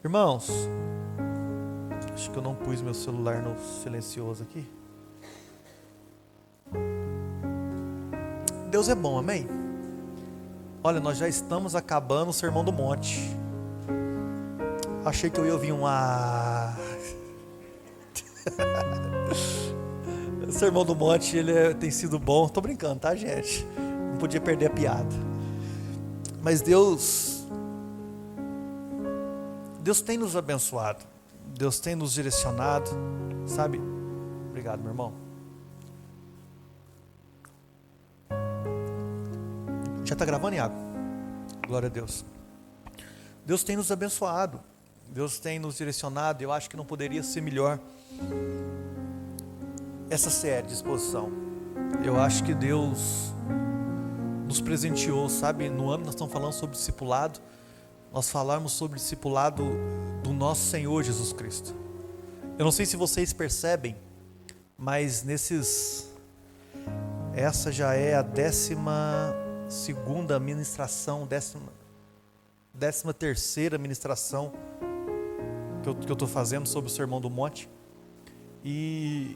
Irmãos, acho que eu não pus meu celular no silencioso aqui. Deus é bom, amém? Olha, nós já estamos acabando o Sermão do Monte. Achei que eu ia ouvir o Sermão do Monte, tem sido bom. Tô brincando, tá, gente? Não podia perder a piada. Mas Deus tem nos abençoado. Deus tem nos direcionado, sabe? Obrigado, meu irmão. Já está gravando, Iago? Glória a Deus. Deus tem nos abençoado. Deus tem nos direcionado. Eu acho que não poderia ser melhor essa série de exposição. Eu acho que Deus nos presenteou, sabe? No ano nós estamos falando sobre discipulado. Nós falarmos sobre discipulado do nosso Senhor Jesus Cristo. Eu não sei se vocês percebem, mas essa já é a 12ª ministração, 13ª ministração que eu estou fazendo sobre o Sermão do Monte. E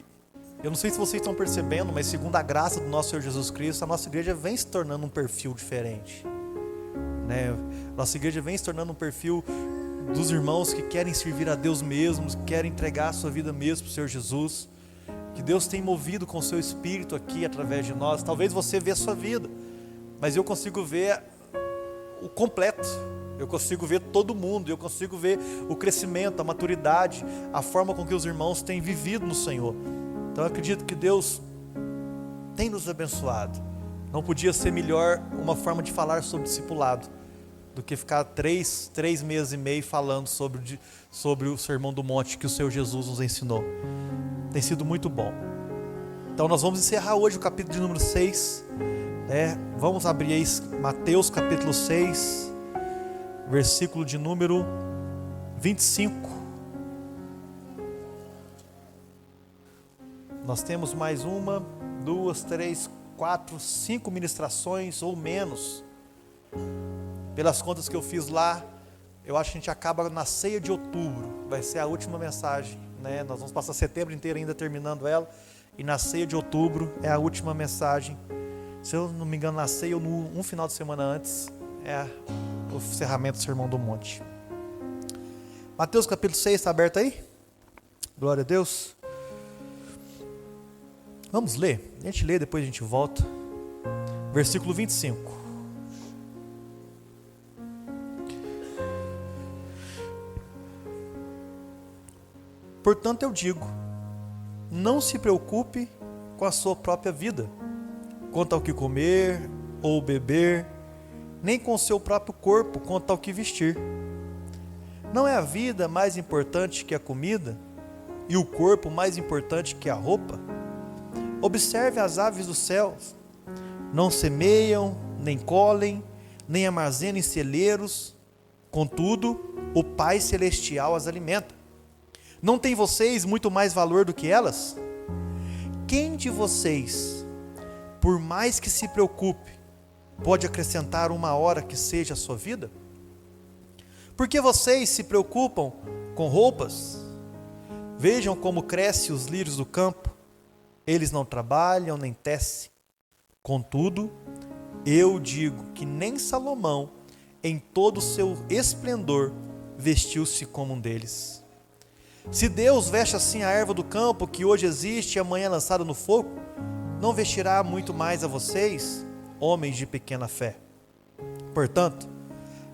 eu não sei se vocês estão percebendo, mas segundo a graça do nosso Senhor Jesus Cristo, a nossa igreja vem se tornando um perfil diferente, né? Nossa igreja vem se tornando um perfil dos irmãos que querem servir a Deus mesmos, que querem entregar a sua vida mesmo para o Senhor Jesus, que Deus tem movido com o seu Espírito aqui através de nós. Talvez você vê a sua vida, mas eu consigo ver o completo, eu consigo ver todo mundo, eu consigo ver o crescimento, a maturidade, a forma com que os irmãos têm vivido no Senhor. Então eu acredito que Deus tem nos abençoado. Não podia ser melhor uma forma de falar sobre discipulado do que ficar 3 meses e meio falando sobre o Sermão do Monte que o Senhor Jesus nos ensinou. Tem sido muito bom. Então nós vamos encerrar hoje o capítulo de número 6, né? Vamos abrir aí Mateus capítulo 6, versículo de número 25. Nós temos mais 1, 2, 3, 4, 5 ministrações ou menos. Pelas contas que eu fiz lá, eu acho que a gente acaba na ceia de outubro. Vai ser a última mensagem, né? Nós vamos passar setembro inteiro ainda terminando ela. E na ceia de outubro é a última mensagem. Se eu não me engano, na ceia ou um final de semana antes, é o encerramento do Sermão do Monte. Mateus capítulo 6, está aberto aí? Glória a Deus. Vamos ler? A gente lê, depois a gente volta. Versículo 25. Portanto eu digo, não se preocupe com a sua própria vida, quanto ao que comer ou beber, nem com o seu próprio corpo, quanto ao que vestir. Não é a vida mais importante que a comida, e o corpo mais importante que a roupa? Observe as aves dos céus, não semeiam, nem colhem, nem armazenam em celeiros, contudo, o Pai Celestial as alimenta. Não tem vocês muito mais valor do que elas? Quem de vocês, por mais que se preocupe, pode acrescentar uma hora que seja a sua vida? Por que vocês se preocupam com roupas? Vejam como crescem os lírios do campo. Eles não trabalham nem tecem. Contudo, eu digo que nem Salomão, em todo o seu esplendor, vestiu-se como um deles. Se Deus veste assim a erva do campo, que hoje existe e amanhã é lançada no fogo, não vestirá muito mais a vocês, homens de pequena fé. Portanto,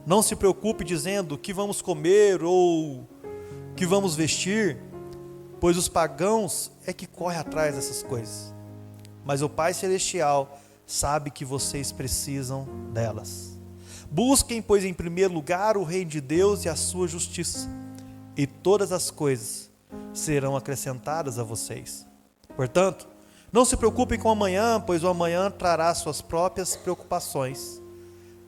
não se preocupe dizendo o que vamos comer ou o que vamos vestir, pois os pagãos é que correm atrás dessas coisas. Mas o Pai Celestial sabe que vocês precisam delas. Busquem, pois, em primeiro lugar o reino de Deus e a sua justiça, e todas as coisas serão acrescentadas a vocês. Portanto, não se preocupem com o amanhã, pois o amanhã trará suas próprias preocupações.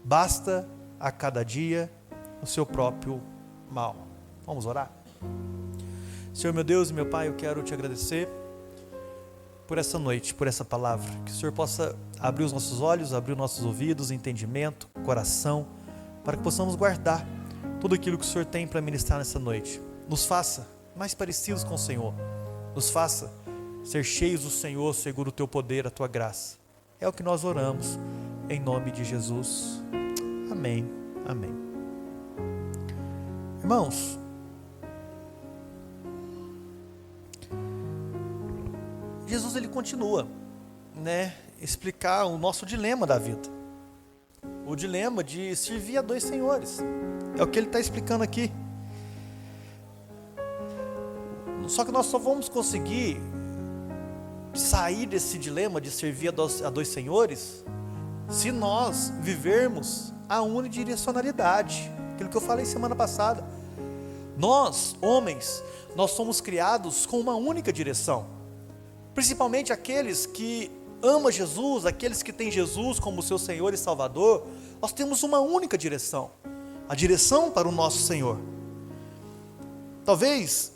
Basta a cada dia o seu próprio mal. Vamos orar? Senhor meu Deus e meu Pai, eu quero te agradecer por essa noite, por essa palavra. Que o Senhor possa abrir os nossos olhos, abrir os nossos ouvidos, entendimento, coração, para que possamos guardar tudo aquilo que o Senhor tem para ministrar nessa noite. Nos faça mais parecidos com o Senhor. Nos faça ser cheios do Senhor, segundo o teu poder, a tua graça. É o que nós oramos, em nome de Jesus. Amém, amém. Irmãos, Jesus ele continua, explicar o nosso dilema da vida. O dilema de servir a dois senhores. É o que ele está explicando aqui. Só que nós só vamos conseguir sair desse dilema de servir a dois senhores se nós vivermos a unidirecionalidade. Aquilo que eu falei semana passada. Nós, homens, nós somos criados com uma única direção. Principalmente aqueles que amam Jesus, aqueles que têm Jesus como seu Senhor e Salvador. Nós temos uma única direção. A direção para o nosso Senhor. Talvez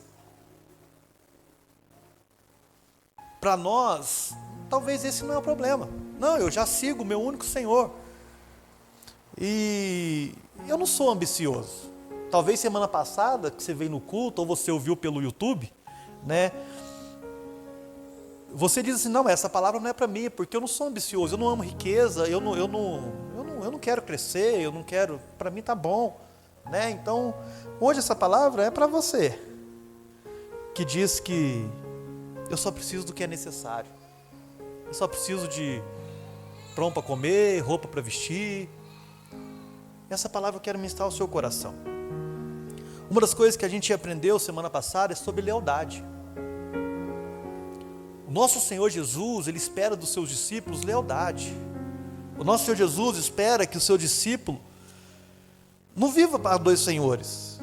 para nós, talvez esse não é o problema. Não, eu já sigo o meu único Senhor. E eu não sou ambicioso. Talvez semana passada, que você veio no culto, ou você ouviu pelo YouTube, você diz assim, não, essa palavra não é para mim, porque eu não sou ambicioso, eu não amo riqueza, eu não quero crescer, eu não quero, para mim tá bom. Então, hoje essa palavra é para você, que diz que eu só preciso do que é necessário. Eu só preciso de pão para comer, roupa para vestir. Essa palavra eu quero ministrar ao seu coração. Uma das coisas que a gente aprendeu semana passada é sobre lealdade. O nosso Senhor Jesus, Ele espera dos seus discípulos lealdade. O nosso Senhor Jesus espera que o seu discípulo não viva para dois senhores.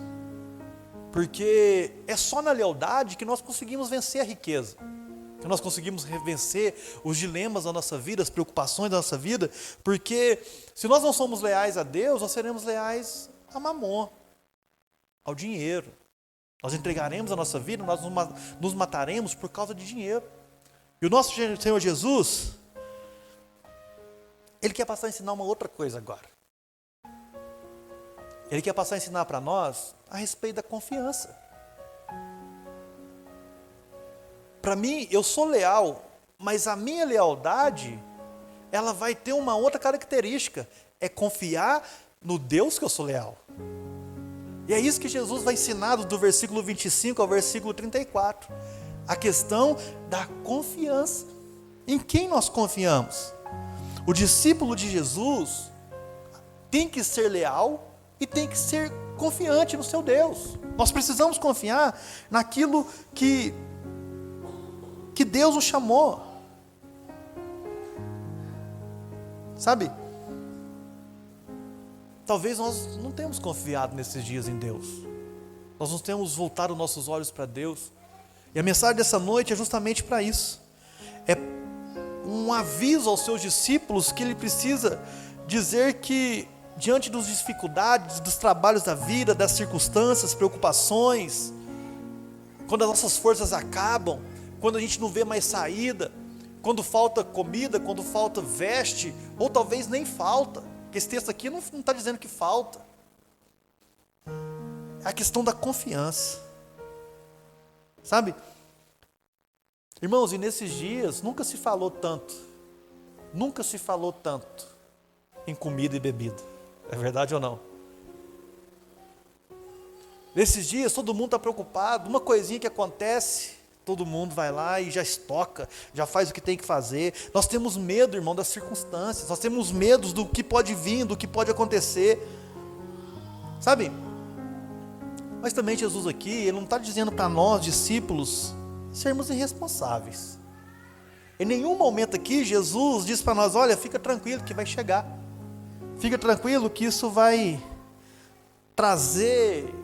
Porque é só na lealdade que nós conseguimos vencer a riqueza, que nós conseguimos vencer os dilemas da nossa vida, as preocupações da nossa vida, porque se nós não somos leais a Deus, nós seremos leais a Mamon, ao dinheiro. Nós entregaremos a nossa vida, nós nos mataremos por causa de dinheiro. E o nosso Senhor Jesus, Ele quer passar a ensinar uma outra coisa agora. Ele quer passar a ensinar para nós a respeito da confiança. Para mim, eu sou leal, mas a minha lealdade, ela vai ter uma outra característica, é confiar no Deus que eu sou leal. E é isso que Jesus vai ensinar do versículo 25 ao versículo 34. A questão da confiança. Em quem nós confiamos? O discípulo de Jesus tem que ser leal e tem que ser confiante no seu Deus. Nós precisamos confiar naquilo que Deus nos chamou. Sabe? Talvez nós não tenhamos confiado nesses dias em Deus. Nós não temos voltado os nossos olhos para Deus. E a mensagem dessa noite é justamente para isso. É um aviso aos seus discípulos que ele precisa dizer que diante das dificuldades, dos trabalhos da vida, das circunstâncias, preocupações, quando as nossas forças acabam, quando a gente não vê mais saída, quando falta comida, quando falta veste, ou talvez nem falta, porque esse texto aqui não está dizendo que falta. É a questão da confiança. Sabe? Irmãos, e nesses dias nunca se falou tanto em comida e bebida. É verdade ou não? Nesses dias todo mundo está preocupado, uma coisinha que acontece, todo mundo vai lá e já estoca, já faz o que tem que fazer. Nós temos medo, irmão, das circunstâncias, nós temos medo do que pode vir, do que pode acontecer. Sabe? Mas também Jesus aqui, Ele não está dizendo para nós, discípulos, sermos irresponsáveis. Em nenhum momento aqui Jesus diz para nós, olha, fica tranquilo que vai chegar. Fica tranquilo que isso vai trazer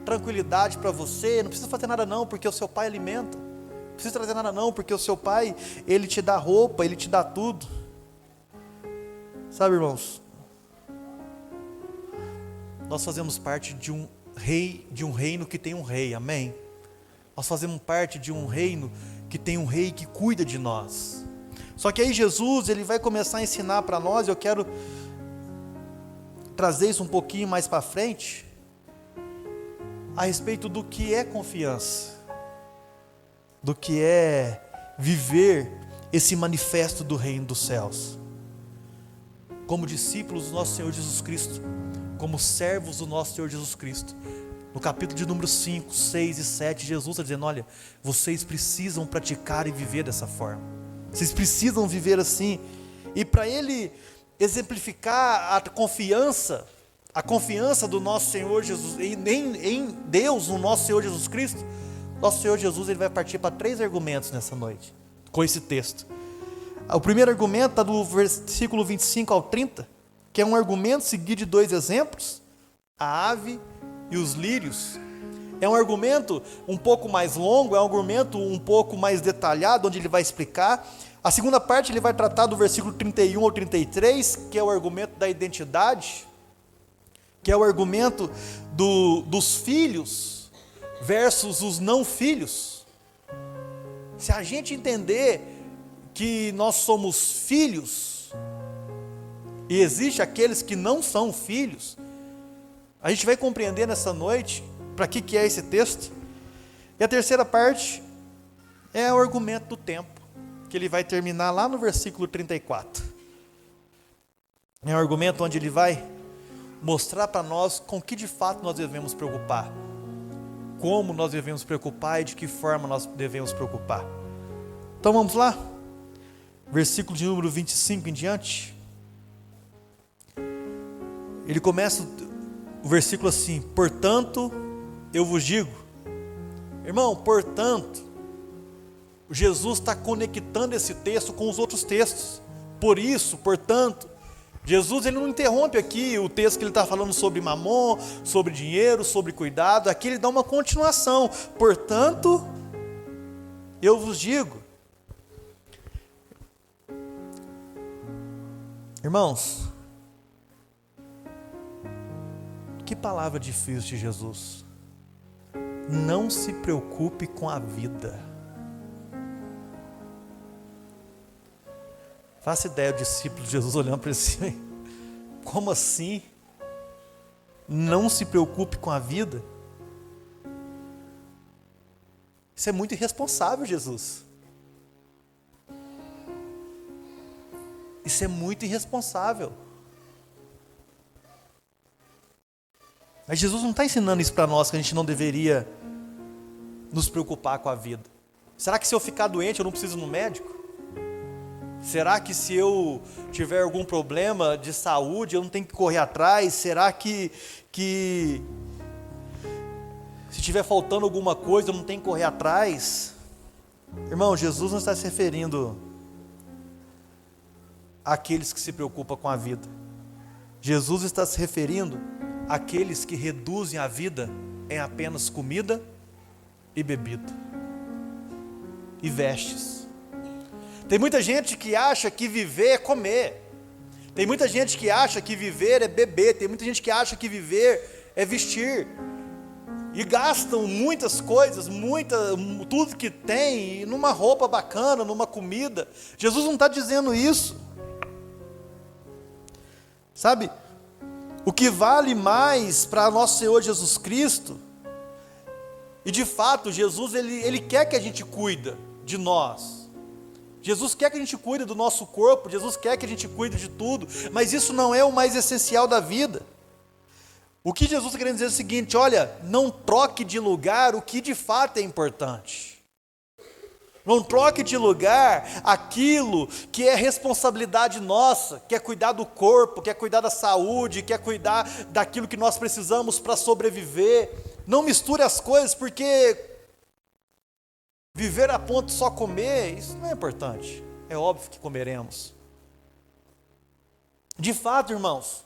tranquilidade para você. Não precisa fazer nada não, porque o seu pai alimenta. Não precisa trazer nada não, porque o seu pai, ele te dá roupa, ele te dá tudo. Sabe, irmãos? Nós fazemos parte de um reino que tem um rei, amém? Nós fazemos parte de um reino que tem um rei que cuida de nós. Só que aí Jesus, ele vai começar a ensinar para nós, eu quero trazer isso um pouquinho mais para frente, a respeito do que é confiança, do que é viver esse manifesto do reino dos céus, como discípulos do nosso Senhor Jesus Cristo, como servos do nosso Senhor Jesus Cristo. No capítulo de número 5, 6 e 7, Jesus está dizendo: olha, vocês precisam praticar e viver dessa forma, vocês precisam viver assim. E para ele exemplificar a confiança do nosso Senhor Jesus, em Deus, no nosso Senhor Jesus Cristo, nosso Senhor Jesus, ele vai partir para 3 argumentos nessa noite, com esse texto. O primeiro argumento está do versículo 25 ao 30, que é um argumento seguido de 2 exemplos, a ave e os lírios. É um argumento um pouco mais longo, é um argumento um pouco mais detalhado, onde ele vai explicar. A segunda parte ele vai tratar do versículo 31 ao 33, que é o argumento da identidade, que é o argumento dos filhos versus os não filhos. Se a gente entender que nós somos filhos, e existe aqueles que não são filhos, a gente vai compreender nessa noite para que é esse texto. E a terceira parte é o argumento do tempo, que ele vai terminar lá no versículo 34. É um argumento onde ele vai mostrar para nós com que de fato nós devemos preocupar, como nós devemos preocupar e de que forma nós devemos preocupar. Então vamos lá, versículo de número 25 em diante. Ele começa o versículo assim: portanto, eu vos digo. Irmão, portanto, Jesus está conectando esse texto com os outros textos. Por isso, portanto, Jesus ele não interrompe aqui o texto que ele está falando sobre mamon, sobre dinheiro, sobre cuidado. Aqui ele dá uma continuação. Portanto, eu vos digo. Irmãos, que palavra difícil de Jesus. Não se preocupe com a vida. Faça ideia do discípulo de Jesus olhando para ele assim: como assim? Não se preocupe com a vida? Isso é muito irresponsável, Jesus. Isso é muito irresponsável. Mas Jesus não está ensinando isso para nós, que a gente não deveria nos preocupar com a vida. Será que se eu ficar doente eu não preciso ir no médico? Será que se eu tiver algum problema de saúde eu não tenho que correr atrás? Será que se estiver faltando alguma coisa eu não tenho que correr atrás? Irmão, Jesus não está se referindo àqueles que se preocupam com a vida. Jesus está se referindo àqueles que reduzem a vida em apenas comida e bebida e vestes. Tem muita gente que acha que viver é comer. Tem muita gente que acha que viver é beber. Tem muita gente que acha que viver é vestir. E gastam muitas coisas, tudo que tem, numa roupa bacana, numa comida. Jesus não está dizendo isso. Sabe, o que vale mais para nosso Senhor Jesus Cristo, e de fato Jesus ele quer que a gente cuida de nós. Jesus quer que a gente cuide do nosso corpo, Jesus quer que a gente cuide de tudo, mas isso não é o mais essencial da vida. O que Jesus está querendo dizer é o seguinte: olha, não troque de lugar o que de fato é importante. Não troque de lugar aquilo que é responsabilidade nossa, que é cuidar do corpo, que é cuidar da saúde, que é cuidar daquilo que nós precisamos para sobreviver. Não misture as coisas, porque viver a ponto de só comer, isso não é importante. É óbvio que comeremos. De fato, irmãos,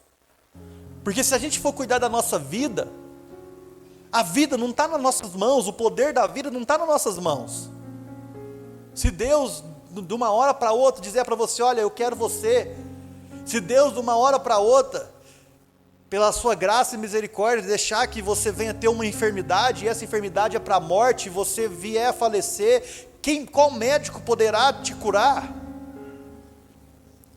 porque se a gente for cuidar da nossa vida, a vida não está nas nossas mãos, o poder da vida não está nas nossas mãos. Se Deus, de uma hora para outra, dizer para você: olha, eu quero você. Se Deus, de uma hora para outra, pela sua graça e misericórdia, deixar que você venha ter uma enfermidade, e essa enfermidade é para a morte, e você vier a falecer, qual médico poderá te curar?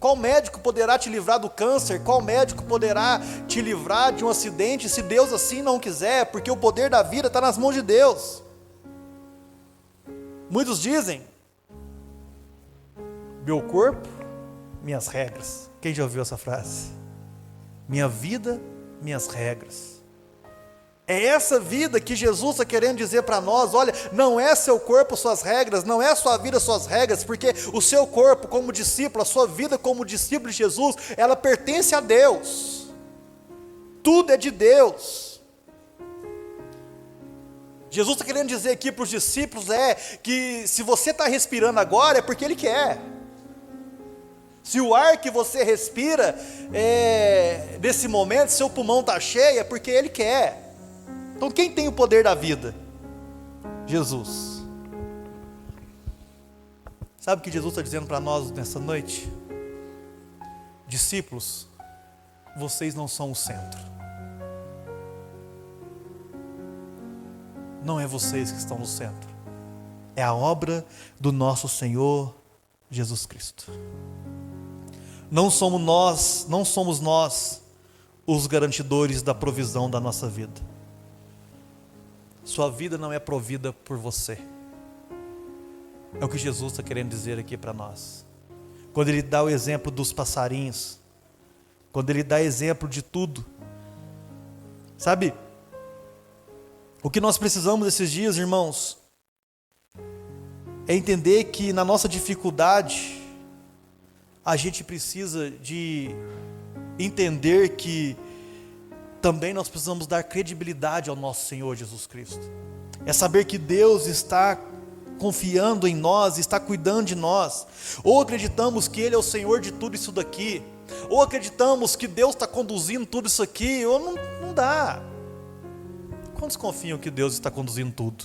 Qual médico poderá te livrar do câncer? Qual médico poderá te livrar de um acidente se Deus assim não quiser? Porque o poder da vida está nas mãos de Deus. Muitos dizem: meu corpo, minhas regras. Quem já ouviu essa frase? Minha vida, minhas regras. É essa vida que Jesus está querendo dizer para nós: olha, não é seu corpo suas regras, não é sua vida suas regras, porque o seu corpo como discípulo, a sua vida como discípulo de Jesus, ela pertence a Deus. Tudo é de Deus. Jesus está querendo dizer aqui para os discípulos que se você está respirando agora é porque Ele quer. Se o ar que você respira nesse momento, seu pulmão está cheio, é porque Ele quer. Então quem tem o poder da vida? Jesus. Sabe o que Jesus está dizendo para nós nessa noite? Discípulos, vocês não são o centro. Não é vocês que estão no centro. É a obra do nosso Senhor Jesus Cristo. Não somos nós os garantidores da provisão da nossa vida. Sua vida não é provida por você. É o que Jesus está querendo dizer aqui para nós. Quando Ele dá o exemplo dos passarinhos, quando Ele dá exemplo de tudo. Sabe, o que nós precisamos esses dias, irmãos, é entender que na nossa dificuldade, a gente precisa de entender que também nós precisamos dar credibilidade ao nosso Senhor Jesus Cristo. É saber que Deus está confiando em nós, está cuidando de nós. Ou acreditamos que Ele é o Senhor de tudo isso daqui, ou acreditamos que Deus está conduzindo tudo isso aqui, ou não dá. Quantos confiam que Deus está conduzindo tudo?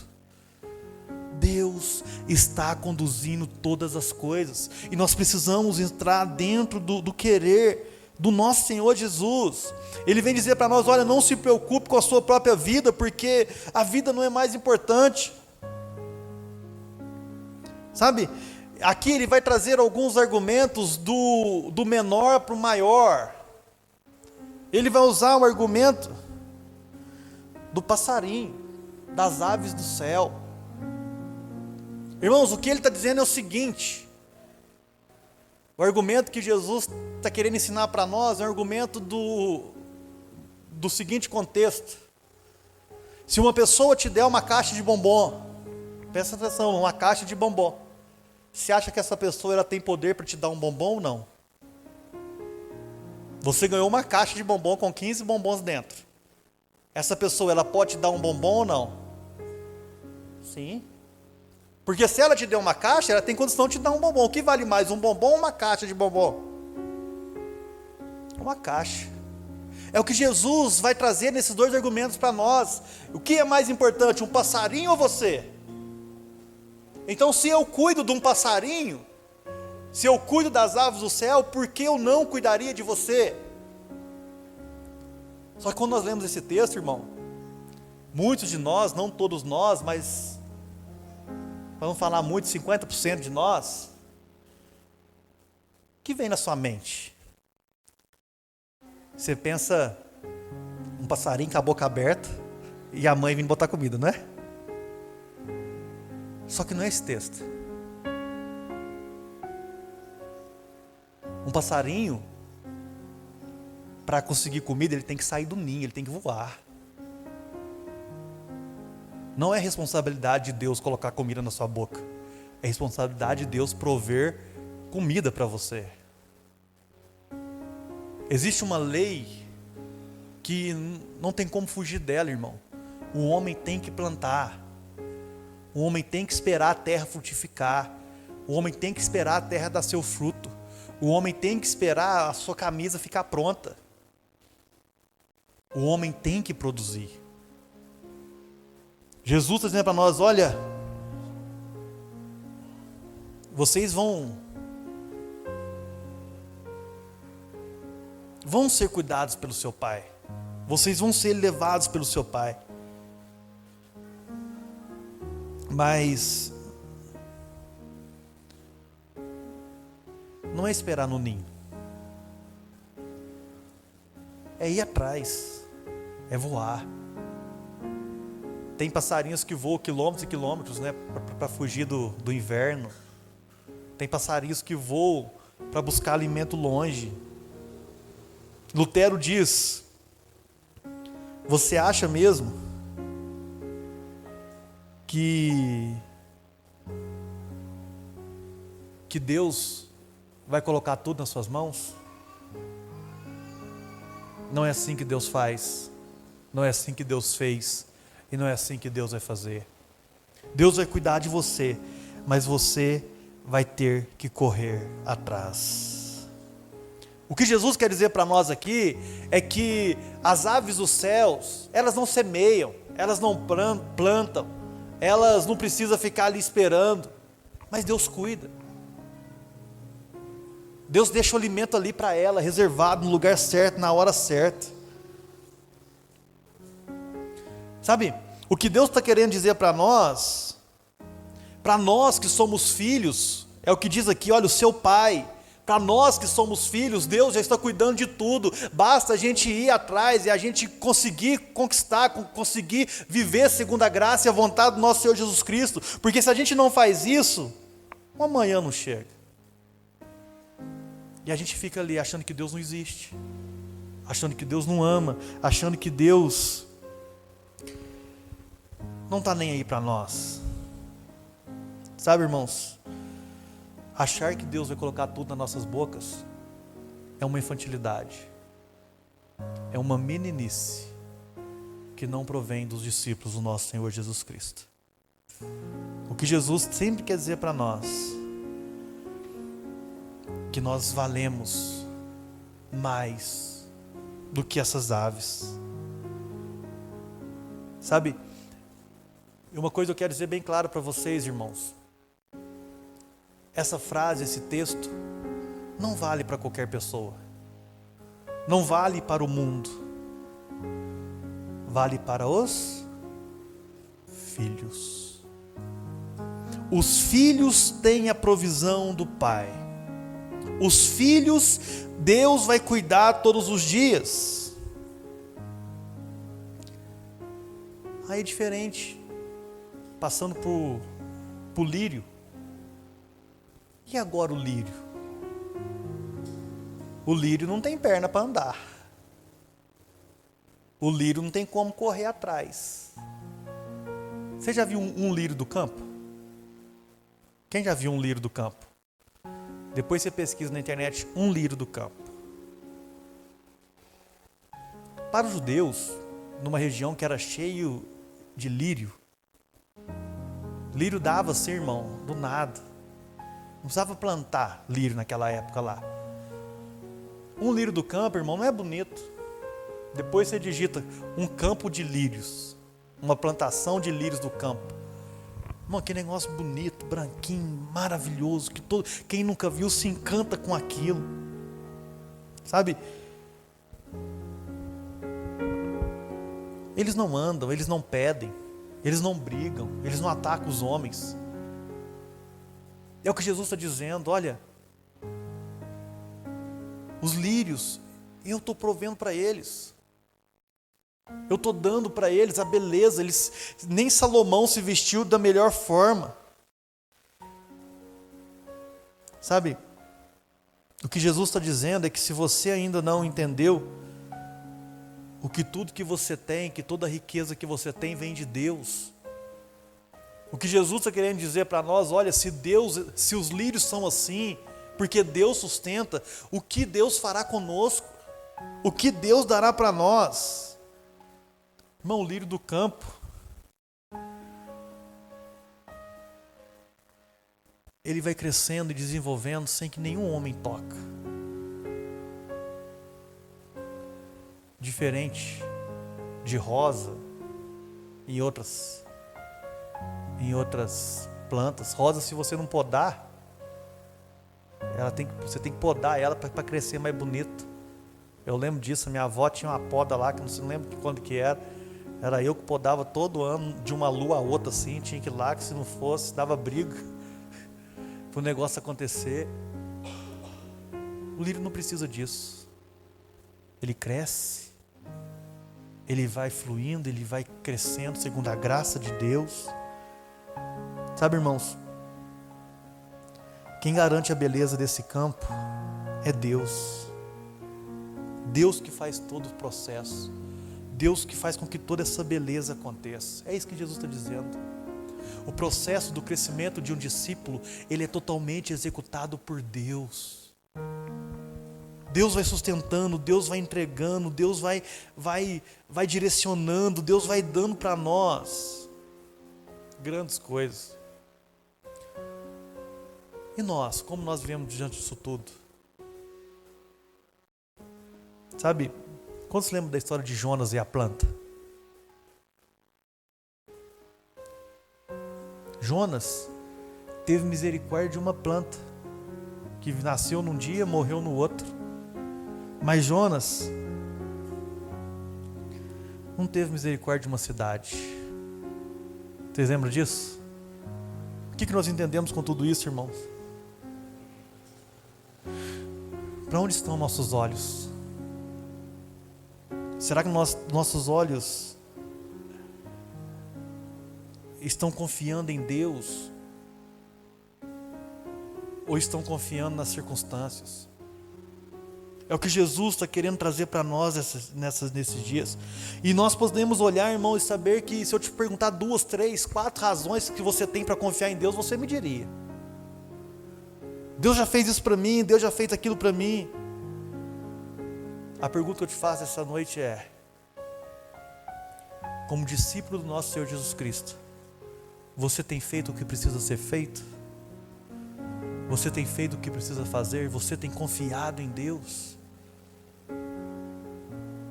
Deus está conduzindo todas as coisas, e nós precisamos entrar dentro do querer do nosso Senhor Jesus. Ele vem dizer para nós: olha, não se preocupe com a sua própria vida, porque a vida não é mais importante. Sabe, aqui ele vai trazer alguns argumentos do menor para o maior. Ele vai usar o argumento do passarinho, das aves do céu. Irmãos, o que ele está dizendo é o seguinte: o argumento que Jesus está querendo ensinar para nós é um argumento do seguinte contexto. Se uma pessoa te der uma caixa de bombom, presta atenção, uma caixa de bombom, você acha que essa pessoa ela tem poder para te dar um bombom ou não? Você ganhou uma caixa de bombom com 15 bombons dentro. Essa pessoa ela pode te dar um bombom ou não? Sim. Porque se ela te der uma caixa, ela tem condição de te dar um bombom. O que vale mais, um bombom ou uma caixa de bombom? Uma caixa. É o que Jesus vai trazer nesses dois argumentos para nós. O que é mais importante, um passarinho ou você? Então, se eu cuido de um passarinho, se eu cuido das aves do céu, por que eu não cuidaria de você? Só que quando nós lemos esse texto, irmão, muitos de nós, não todos nós, mas vamos falar muito, 50% de nós, o que vem na sua mente? Você pensa um passarinho com a boca aberta e a mãe vindo botar comida, não é? Só que não é esse texto. Um passarinho, para conseguir comida, ele tem que sair do ninho, ele tem que voar. Não é responsabilidade de Deus colocar comida na sua boca. É responsabilidade de Deus prover comida para você. Existe uma lei que não tem como fugir dela, irmão. O homem tem que plantar. O homem tem que esperar a terra frutificar. O homem tem que esperar a terra dar seu fruto. O homem tem que esperar a sua camisa ficar pronta. O homem tem que produzir. Jesus está dizendo para nós: olha, vocês vão ser cuidados pelo seu Pai. Vocês vão ser levados pelo seu Pai. Mas não é esperar no ninho. é ir atrás, é voar. Tem passarinhos que voam quilômetros e quilômetros, né, para fugir do inverno. Tem passarinhos que voam para buscar alimento longe. Lutero diz: você acha mesmo que Deus vai colocar tudo nas suas mãos? Não é assim que Deus faz, não é assim que Deus fez, e não é assim que Deus vai fazer. Deus vai cuidar de você, mas você vai ter que correr atrás. O que Jesus quer dizer para nós aqui é que as aves dos céus, elas não semeiam, elas não plantam, elas não precisam ficar ali esperando, mas Deus cuida. Deus deixa o alimento ali para ela, reservado no lugar certo, na hora certa. Sabe, o que Deus está querendo dizer para nós que somos filhos, é o que diz aqui, olha, o seu Pai, para nós que somos filhos, Deus já está cuidando de tudo, basta a gente ir atrás e a gente conseguir conquistar, conseguir viver segundo a graça e a vontade do nosso Senhor Jesus Cristo, porque se a gente não faz isso, o amanhã não chega. E a gente fica ali achando que Deus não existe, achando que Deus não ama, achando que Deus não está nem aí para nós. Sabe, irmãos, achar que Deus vai colocar tudo nas nossas bocas é uma infantilidade, é uma meninice que não provém dos discípulos do nosso Senhor Jesus Cristo. O que Jesus sempre quer dizer para nós, que nós valemos mais do que essas aves. Sabe, uma coisa eu quero dizer bem claro para vocês, irmãos. Essa frase, esse texto, não vale para qualquer pessoa. Não vale para o mundo. Vale para os filhos. Os filhos têm a provisão do Pai. Os filhos, Deus vai cuidar todos os dias. Aí é diferente, passando por lírio. E agora o lírio? O lírio não tem perna para andar. O lírio não tem como correr atrás. Você já viu um lírio do campo? Quem já viu um lírio do campo? Depois você pesquisa na internet um lírio do campo. Para os judeus, numa região que era cheio de lírio dava assim, irmão, do nada. Não precisava plantar lírio naquela época lá. Um lírio do campo, irmão, não é bonito. Depois você digita um campo de lírios, uma plantação de lírios do campo. Irmão, que negócio bonito, branquinho, maravilhoso, que quem nunca viu se encanta com aquilo. Sabe? Eles não andam, eles não pedem, eles não brigam, eles não atacam os homens. É o que Jesus está dizendo, olha, os lírios, eu estou provendo para eles. Eu estou dando para eles a beleza. Nem Salomão se vestiu da melhor forma. Sabe, o que Jesus está dizendo é que se você ainda não entendeu, que tudo que você tem, que toda a riqueza que você tem vem de Deus. O que Jesus está querendo dizer para nós, olha, se os lírios são assim, porque Deus sustenta, o que Deus fará conosco? O que Deus dará para nós? Irmão, o lírio do campo, ele vai crescendo e desenvolvendo sem que nenhum homem toque. Diferente de rosa e outras plantas. Rosa, se você não podar, você tem que podar ela para crescer mais bonito. Eu lembro disso, minha avó tinha uma poda lá, que não lembro de quando que era. Era eu que podava todo ano, de uma lua a outra assim, tinha que ir lá, que se não fosse, dava briga para o negócio acontecer. O lírio não precisa disso. Ele cresce, ele vai fluindo, ele vai crescendo segundo a graça de Deus. Sabe, irmãos, quem garante a beleza desse campo é Deus. Deus que faz todo o processo. Deus que faz com que toda essa beleza aconteça. É isso que Jesus está dizendo. O processo do crescimento de um discípulo, ele é totalmente executado por Deus. Deus vai sustentando, Deus vai entregando, Deus vai direcionando, Deus vai dando para nós grandes coisas. E nós, como nós vivemos diante disso tudo? Sabe, quando se lembra da história de Jonas e a planta? Jonas teve misericórdia de uma planta que nasceu num dia, morreu no outro. Mas Jonas não teve misericórdia de uma cidade. Vocês lembram disso? O que nós entendemos com tudo isso, irmãos? Para onde estão nossos olhos? Será que nossos olhos estão confiando em Deus? Ou estão confiando nas circunstâncias? É o que Jesus está querendo trazer para nós nesses dias. E nós podemos olhar, irmão, e saber que se eu te perguntar 2, 3, 4 razões que você tem para confiar em Deus, você me diria. Deus já fez isso para mim, Deus já fez aquilo para mim. A pergunta que eu te faço essa noite é: como discípulo do nosso Senhor Jesus Cristo, você tem feito o que precisa ser feito? Você tem feito o que precisa fazer? Você tem confiado em Deus?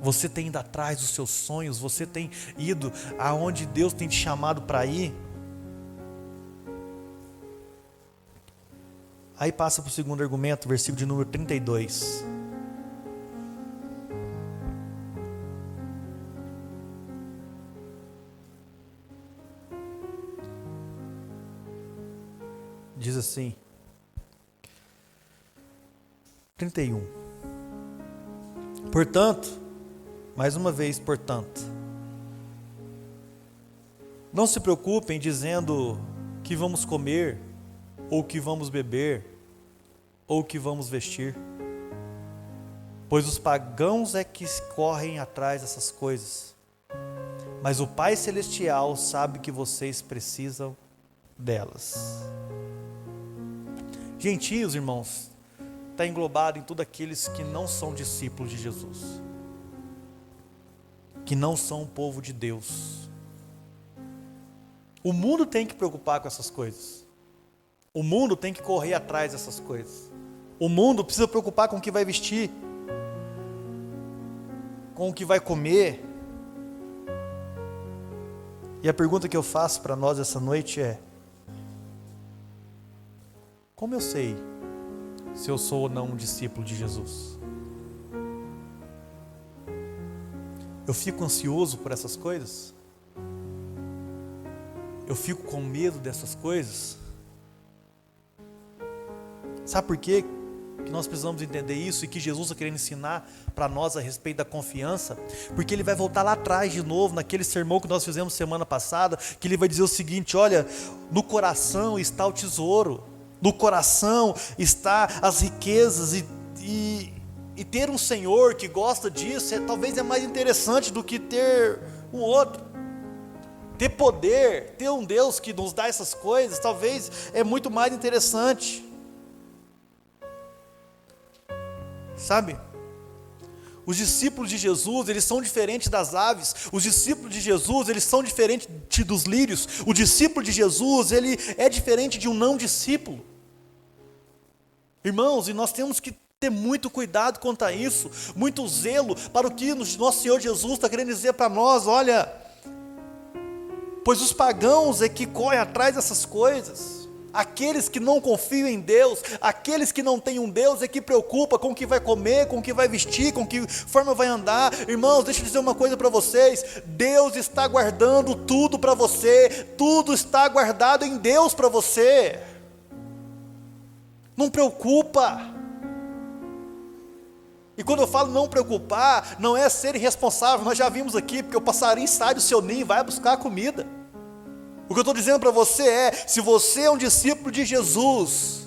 Você tem ido atrás dos seus sonhos? Você tem ido aonde Deus tem te chamado para ir? Aí passa para o segundo argumento, versículo de número 32. Diz assim, 31. Portanto, mais uma vez, portanto, não se preocupem dizendo que vamos comer, ou que vamos beber, ou que vamos vestir, pois os pagãos é que correm atrás dessas coisas, mas o Pai Celestial sabe que vocês precisam delas. Gentios, irmãos, está englobado em tudo aqueles que não são discípulos de Jesus, que não são o povo de Deus. O mundo tem que preocupar com essas coisas. O mundo tem que correr atrás dessas coisas. O mundo precisa preocupar com o que vai vestir, com o que vai comer. E a pergunta que eu faço para nós essa noite é: como eu sei se eu sou ou não um discípulo de Jesus? Eu fico ansioso por essas coisas? Eu fico com medo dessas coisas? Sabe por quê que nós precisamos entender isso e que Jesus está querendo ensinar para nós a respeito da confiança? Porque ele vai voltar lá atrás de novo, naquele sermão que nós fizemos semana passada, que ele vai dizer o seguinte: olha, no coração está o tesouro, no coração está as riquezas, e ter um Senhor que gosta disso talvez é mais interessante do que ter o outro. Ter poder, ter um Deus que nos dá essas coisas, talvez é muito mais interessante. Sabe? Os discípulos de Jesus, eles são diferentes das aves. Os discípulos de Jesus, eles são diferentes dos lírios. O discípulo de Jesus, ele é diferente de um não discípulo. Irmãos, e nós temos que ter muito cuidado quanto a isso, muito zelo para o que nosso Senhor Jesus está querendo dizer para nós. Olha, pois os pagãos é que correm atrás dessas coisas. Aqueles que não confiam em Deus, aqueles que não têm um Deus é que preocupa com o que vai comer, com o que vai vestir, com que forma vai andar. Irmãos, deixa eu dizer uma coisa para vocês: Deus está guardando tudo para você, tudo está guardado em Deus para você. Não preocupa. E quando eu falo não preocupar, não é ser irresponsável, nós já vimos aqui, porque o passarinho sai do seu ninho e vai buscar a comida. O que eu estou dizendo para você é, se você é um discípulo de Jesus,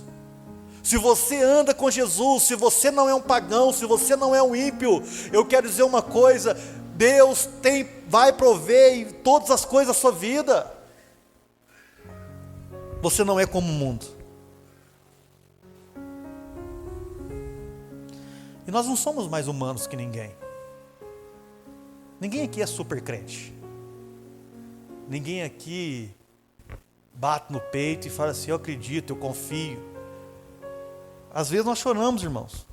se você anda com Jesus, se você não é um pagão, se você não é um ímpio, eu quero dizer uma coisa, Deus vai prover todas as coisas da sua vida. Você não é como o mundo. E nós não somos mais humanos que ninguém. Ninguém aqui é super crente. Ninguém aqui bate no peito e fala assim, eu acredito, eu confio. Às vezes nós choramos, irmãos.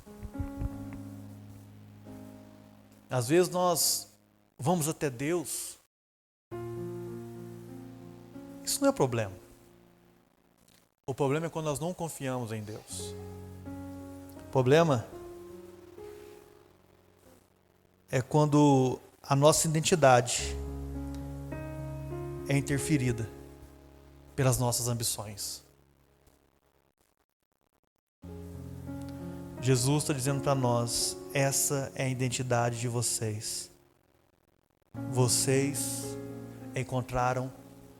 Às vezes nós vamos até Deus. Isso não é problema. O problema é quando nós não confiamos em Deus. O problema é quando a nossa identidade é interferida pelas nossas ambições. Jesus está dizendo para nós, essa é a identidade de vocês. Vocês encontraram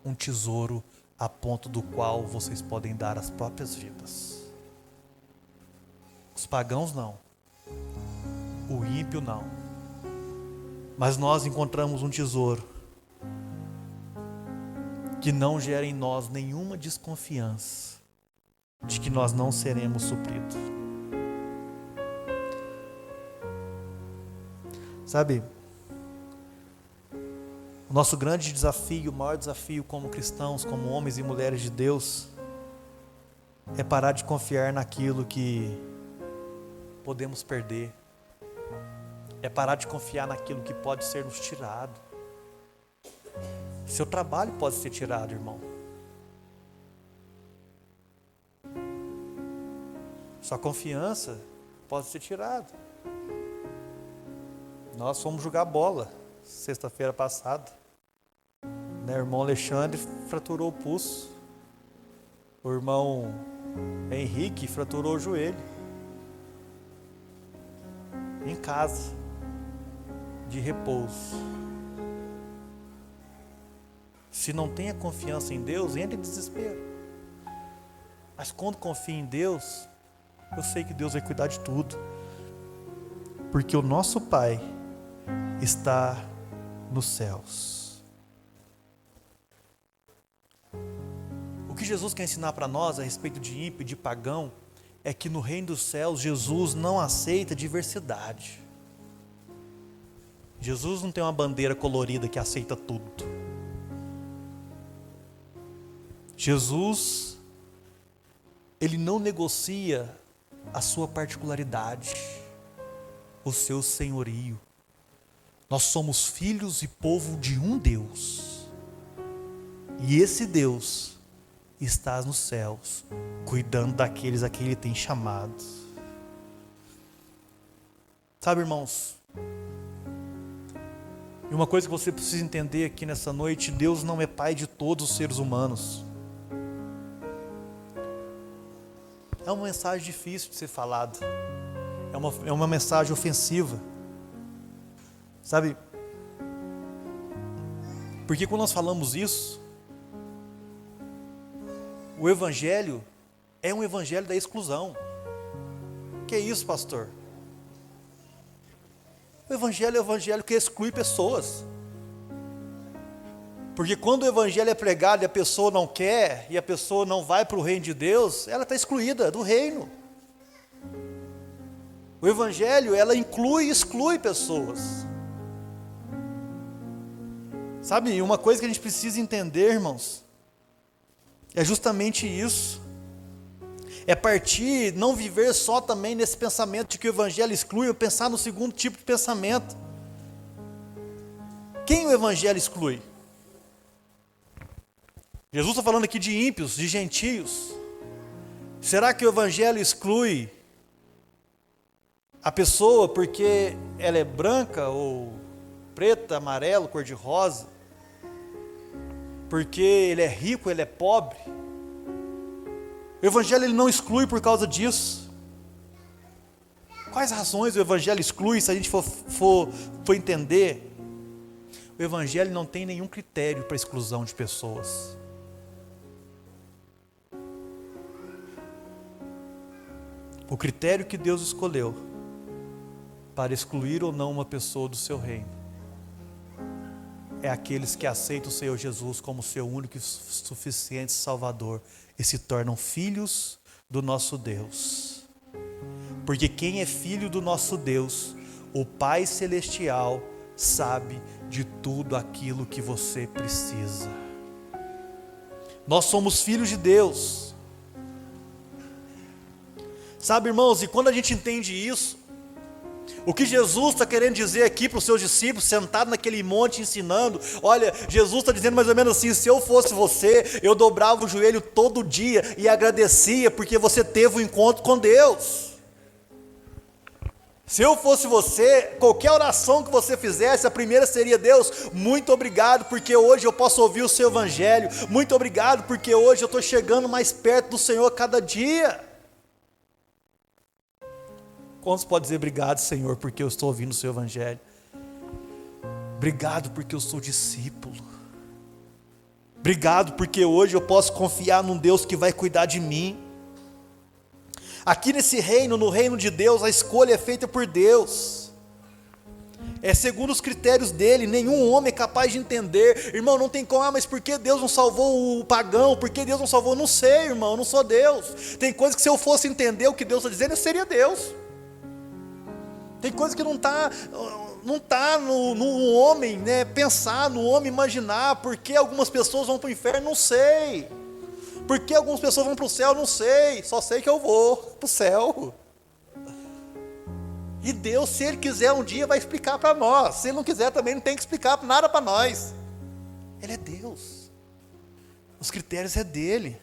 um tesouro a ponto do qual vocês podem dar as próprias vidas. Os pagãos não. O ímpio não. Mas nós encontramos um tesouro que não gera em nós nenhuma desconfiança de que nós não seremos supridos. Sabe, o nosso grande desafio, o maior desafio como cristãos, como homens e mulheres de Deus, é parar de confiar naquilo que podemos perder. É parar de confiar naquilo que pode ser nos tirado. Seu trabalho pode ser tirado, irmão. Sua confiança pode ser tirada. Nós fomos jogar bola sexta-feira passada. O irmão Alexandre fraturou o pulso. O irmão Henrique fraturou o joelho. Em casa, de repouso. Se não tem a confiança em Deus, entra em desespero. Mas quando confia em Deus, eu sei que Deus vai cuidar de tudo. Porque o nosso Pai está nos céus. O que Jesus quer ensinar para nós a respeito de ímpio e de pagão é que no reino dos céus Jesus não aceita diversidade. Jesus não tem uma bandeira colorida que aceita tudo. Jesus, ele não negocia a sua particularidade, o seu senhorio. Nós somos filhos e povo de um Deus. E esse Deus está nos céus, cuidando daqueles a quem Ele tem chamado. Sabe, irmãos, e uma coisa que você precisa entender aqui nessa noite, Deus não é pai de todos os seres humanos. É uma mensagem difícil de ser falada. É uma mensagem ofensiva. Sabe? Porque quando nós falamos isso, o evangelho é um evangelho da exclusão. Que é isso, pastor? O evangelho é o evangelho que exclui pessoas. Porque quando o evangelho é pregado e a pessoa não quer, e a pessoa não vai para o reino de Deus, ela está excluída do reino. O evangelho, ela inclui e exclui pessoas. Sabe, uma coisa que a gente precisa entender, irmãos, é justamente isso. É partir, não viver só também nesse pensamento de que o evangelho exclui, ou pensar no segundo tipo de pensamento. Quem o evangelho exclui? Jesus está falando aqui de ímpios, de gentios. Será que o evangelho exclui a pessoa porque ela é branca ou preta, amarelo, cor-de-rosa? Porque ele é rico, ele é pobre? O evangelho ele não exclui por causa disso. quais razões o Evangelho exclui? Se a gente for entender, o Evangelho não tem nenhum critério para exclusão de pessoas. O critério que Deus escolheu para excluir ou não uma pessoa do seu reino é aqueles que aceitam o Senhor Jesus como seu único e suficiente Salvador e se tornam filhos do nosso Deus. Porque quem é filho do nosso Deus, o Pai Celestial, sabe de tudo aquilo que você precisa. Nós somos filhos de Deus. Sabe, irmãos, e quando a gente entende isso, o que Jesus está querendo dizer aqui para os seus discípulos, sentado naquele monte ensinando, olha, Jesus está dizendo mais ou menos assim: se eu fosse você, eu dobrava o joelho todo dia e agradecia, porque você teve um encontro com Deus. Se eu fosse você, qualquer oração que você fizesse, a primeira seria: Deus, muito obrigado, porque hoje eu posso ouvir o seu Evangelho, muito obrigado, porque hoje eu estou chegando mais perto do Senhor a cada dia. Quantos podem dizer obrigado, Senhor, porque eu estou ouvindo o seu Evangelho? Obrigado porque eu sou discípulo. Obrigado porque hoje eu posso confiar num Deus que vai cuidar de mim. Aqui nesse reino, no reino de Deus, a escolha é feita por Deus. É segundo os critérios dele, nenhum homem é capaz de entender. Irmão, não tem como, mas por que Deus não salvou o pagão? Por que Deus não salvou? Não sei, irmão, eu não sou Deus. Tem coisas que se eu fosse entender o que Deus está dizendo, eu seria Deus. Tem coisa que não está no homem, né, pensar, no homem imaginar. Por que algumas pessoas vão para o inferno? Não sei. Por que algumas pessoas vão para o céu? Não sei. Só sei que eu vou para o céu. E Deus, se Ele quiser um dia, vai explicar para nós. Se Ele não quiser também, não tem que explicar nada para nós. Ele é Deus. Os critérios é dele.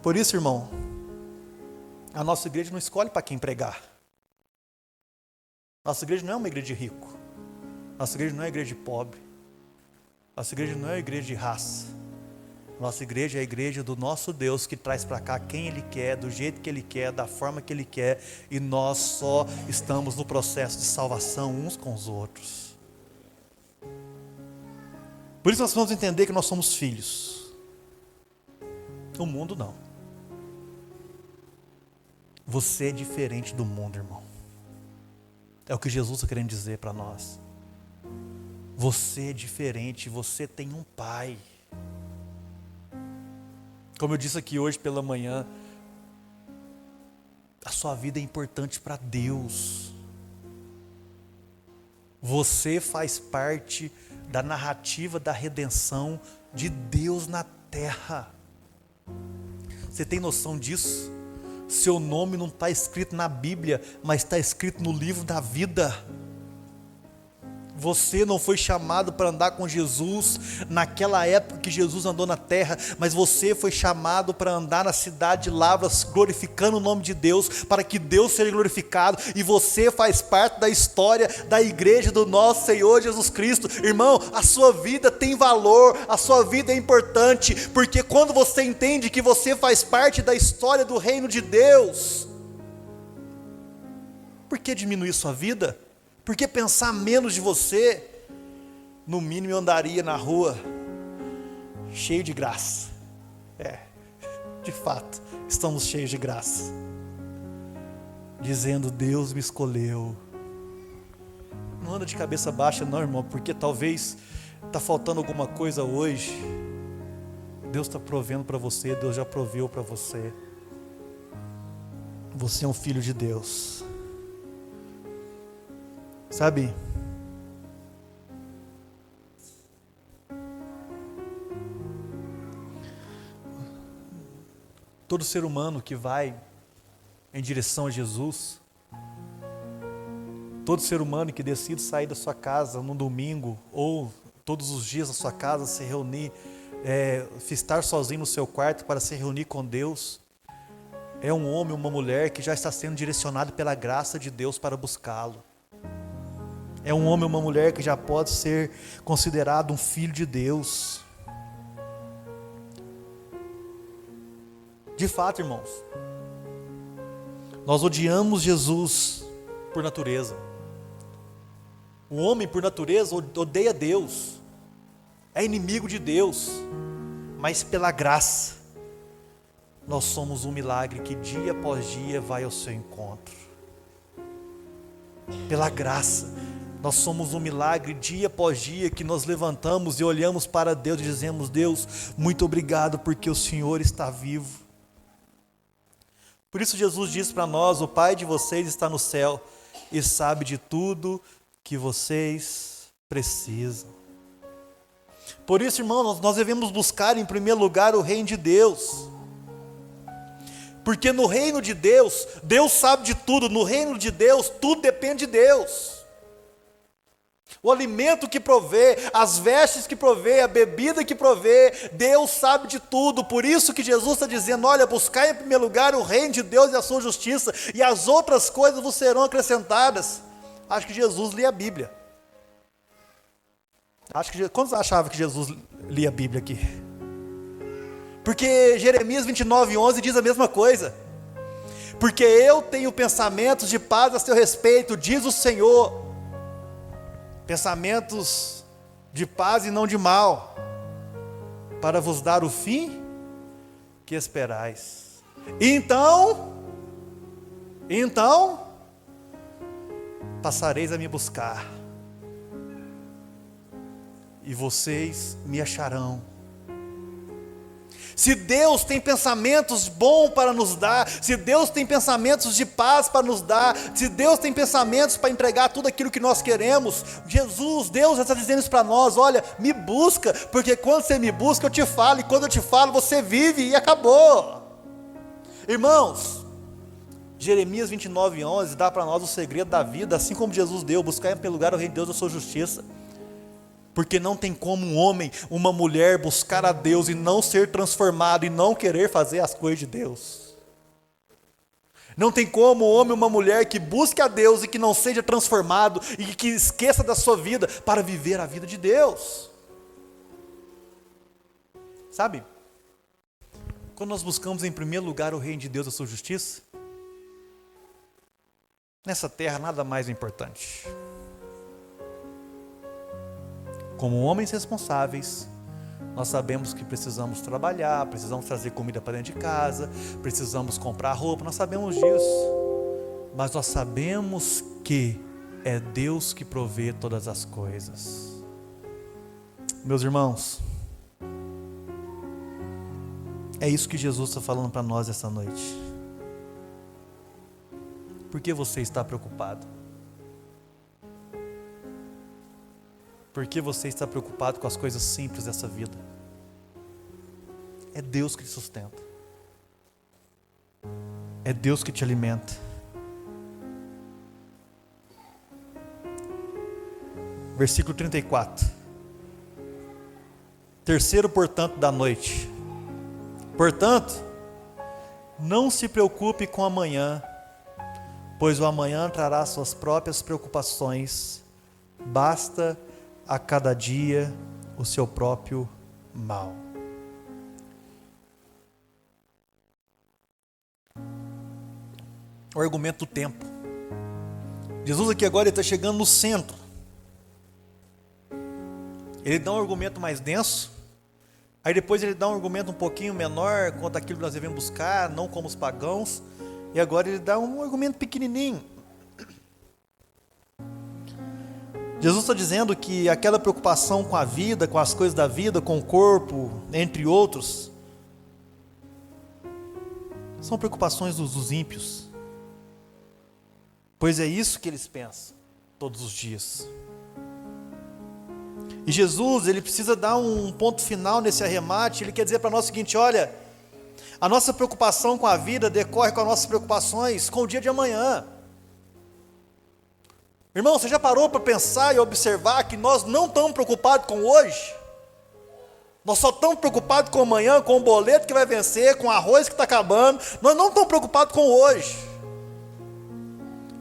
Por isso, irmão, a nossa igreja não escolhe para quem pregar. Nossa igreja não é uma igreja de rico. Nossa igreja não é uma igreja de pobre. Nossa igreja não é uma igreja de raça. Nossa igreja é a igreja do nosso Deus, que traz para cá quem Ele quer, do jeito que Ele quer, da forma que Ele quer. E nós só estamos no processo de salvação uns com os outros. Por isso nós vamos entender que nós somos filhos. O mundo não. Você é diferente do mundo, irmão. É o que Jesus está querendo dizer para nós. Você é diferente, você tem um pai. Como eu disse aqui hoje pela manhã, a sua vida é importante para Deus. Você faz parte da narrativa da redenção de Deus na terra. Você tem noção disso? Seu nome não está escrito na Bíblia, mas está escrito no livro da vida. Você não foi chamado para andar com Jesus naquela época que Jesus andou na terra, mas você foi chamado para andar na cidade de Lavras, glorificando o nome de Deus, para que Deus seja glorificado, e você faz parte da história da igreja do nosso Senhor Jesus Cristo. Irmão, a sua vida tem valor, a sua vida é importante, porque quando você entende que você faz parte da história do reino de Deus, por que diminuir sua vida? Por que pensar menos de você? No mínimo eu andaria na rua cheio de graça. De fato, estamos cheios de graça. Dizendo: Deus me escolheu. Não anda de cabeça baixa não, irmão, porque talvez está faltando alguma coisa hoje. Deus está provendo para você, Deus já proveu para você. Você é um filho de Deus. Sabe, todo ser humano que vai em direção a Jesus, todo ser humano que decide sair da sua casa no domingo, ou todos os dias na sua casa, se reunir, estar sozinho no seu quarto para se reunir com Deus, é um homem ou uma mulher que já está sendo direcionado pela graça de Deus para buscá-lo. É um homem ou uma mulher que já pode ser considerado um filho de Deus. De fato, irmãos, Nós odiamos Jesus por natureza. O homem, por natureza, odeia Deus, é inimigo de Deus, mas pela graça, nós somos um milagre que dia após dia vai ao seu encontro. Pela graça, nós somos um milagre dia após dia que nós levantamos e olhamos para Deus e dizemos: Deus, muito obrigado porque o Senhor está vivo. Por isso Jesus diz para nós: o Pai de vocês está no céu e sabe de tudo que vocês precisam. Por isso, irmãos, nós devemos buscar em primeiro lugar o reino de Deus. Porque no reino de Deus, Deus sabe de tudo. No reino de Deus, tudo depende de Deus. O alimento que provê, as vestes que provê, a bebida que provê, Deus sabe de tudo. Por isso que Jesus está dizendo: olha, buscai em primeiro lugar o reino de Deus e a sua justiça, e as outras coisas vos serão acrescentadas. Acho que Jesus lia a Bíblia. Quantos achavam que Jesus lia a Bíblia aqui? Porque Jeremias 29:11 diz a mesma coisa. Porque eu tenho pensamentos de paz a seu respeito, diz o Senhor. Pensamentos de paz e não de mal, para vos dar o fim que esperais. Então, passareis a me buscar, e vocês me acharão. Se Deus tem pensamentos bons para nos dar, se Deus tem pensamentos de paz para nos dar, se Deus tem pensamentos para entregar tudo aquilo que nós queremos, Deus já está dizendo isso para nós: olha, me busca, porque quando você me busca eu te falo, e quando eu te falo você vive, e acabou. Irmãos, Jeremias 29:11 dá para nós o segredo da vida, assim como Jesus deu: buscar em primeiro lugar o reino de Deus e a sua justiça. Porque não tem como um homem, uma mulher buscar a Deus e não ser transformado e não querer fazer as coisas de Deus. Não tem como um homem, uma mulher que busque a Deus e que não seja transformado e que esqueça da sua vida para viver a vida de Deus. Sabe? Quando nós buscamos em primeiro lugar o reino de Deus e a sua justiça, nessa terra nada mais é importante. Como homens responsáveis, nós sabemos que precisamos trabalhar, precisamos trazer comida para dentro de casa, precisamos comprar roupa, nós sabemos disso. Mas nós sabemos que é Deus que provê todas as coisas. Meus irmãos, é isso que Jesus está falando para nós essa noite. Por que você está preocupado? Por que você está preocupado com as coisas simples dessa vida? É Deus que te sustenta. É Deus que te alimenta. Versículo 34. Terceiro, portanto, da noite. Portanto, não se preocupe com amanhã, pois o amanhã trará suas próprias preocupações. Basta a cada dia o seu próprio mal. O argumento do tempo. Jesus aqui agora está chegando no centro. Ele dá um argumento mais denso, aí depois ele dá um argumento um pouquinho menor quanto àquilo que nós devemos buscar, não como os pagãos, e agora ele dá um argumento pequenininho. Jesus está dizendo que aquela preocupação com a vida, com as coisas da vida, com o corpo, entre outros, são preocupações dos ímpios, pois é isso que eles pensam todos os dias. E Jesus, ele precisa dar um ponto final nesse arremate. Ele quer dizer para nós o seguinte: olha, a nossa preocupação com a vida decorre com as nossas preocupações com o dia de amanhã. Irmão, você já parou para pensar e observar que nós não estamos preocupados com hoje? Nós só estamos preocupados com amanhã, com o boleto que vai vencer, com o arroz que está acabando. Nós não estamos preocupados com hoje.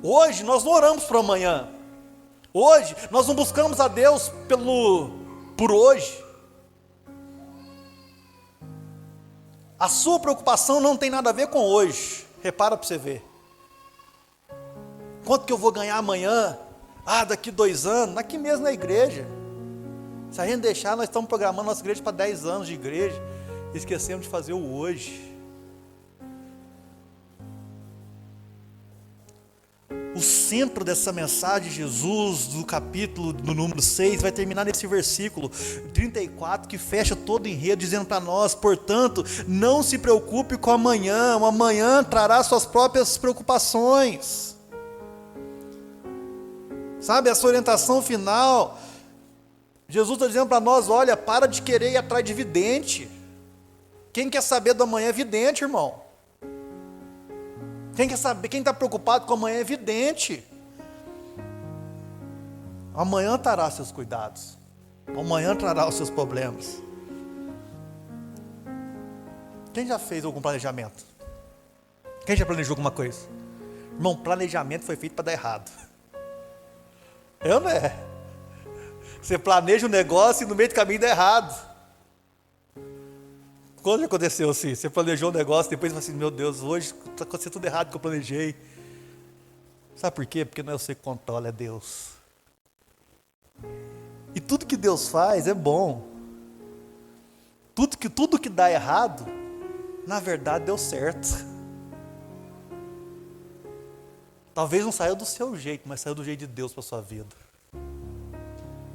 Hoje nós não oramos para amanhã. Hoje nós não buscamos a Deus por hoje. A sua preocupação não tem nada a ver com hoje. Repara para você ver. Quanto que eu vou ganhar amanhã? Daqui 2 anos, aqui mesmo na igreja. Se a gente deixar, nós estamos programando nossa igreja para 10 anos de igreja, esquecemos de fazer o hoje. O centro dessa mensagem de Jesus, do capítulo do número 6, vai terminar nesse versículo 34, que fecha todo o enredo, dizendo para nós: portanto, não se preocupe com amanhã, o amanhã trará suas próprias preocupações. Sabe, essa orientação final, Jesus está dizendo para nós: olha, para de querer ir atrás de vidente. Quem quer saber do amanhã é vidente, irmão. Quem quer saber, quem está preocupado com amanhã é vidente. Amanhã trará seus cuidados. Amanhã trará os seus problemas. Quem já fez algum planejamento? Quem já planejou alguma coisa? Irmão, planejamento foi feito para dar errado. Não é? Você planeja um negócio e no meio do caminho dá errado. Quando aconteceu assim? Você planejou um negócio, depois você fala assim: meu Deus, hoje está acontecendo tudo errado que eu planejei. Sabe por quê? Porque não é você que controla, é Deus. E tudo que Deus faz é bom. Tudo que dá errado, na verdade deu certo. Talvez não saiu do seu jeito, mas saiu do jeito de Deus para a sua vida.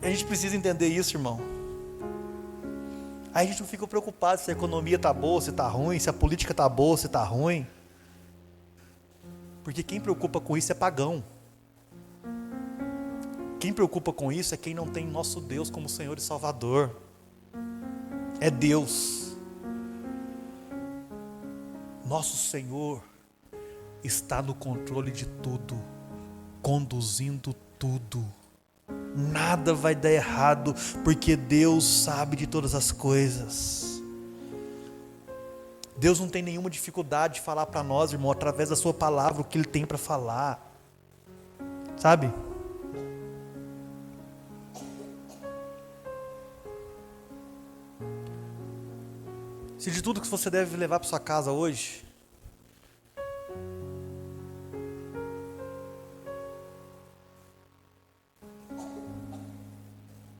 E a gente precisa entender isso, irmão. Aí a gente não fica preocupado se a economia está boa, se está ruim, se a política está boa, se está ruim. Porque quem preocupa com isso é pagão. Quem preocupa com isso é quem não tem nosso Deus como Senhor e Salvador. É Deus. Nosso Senhor está no controle de tudo, conduzindo tudo. Nada vai dar errado, porque Deus sabe de todas as coisas. Deus não tem nenhuma dificuldade de falar para nós, irmão, através da sua palavra, o que Ele tem para falar. Sabe? Se de tudo que você deve levar para sua casa hoje,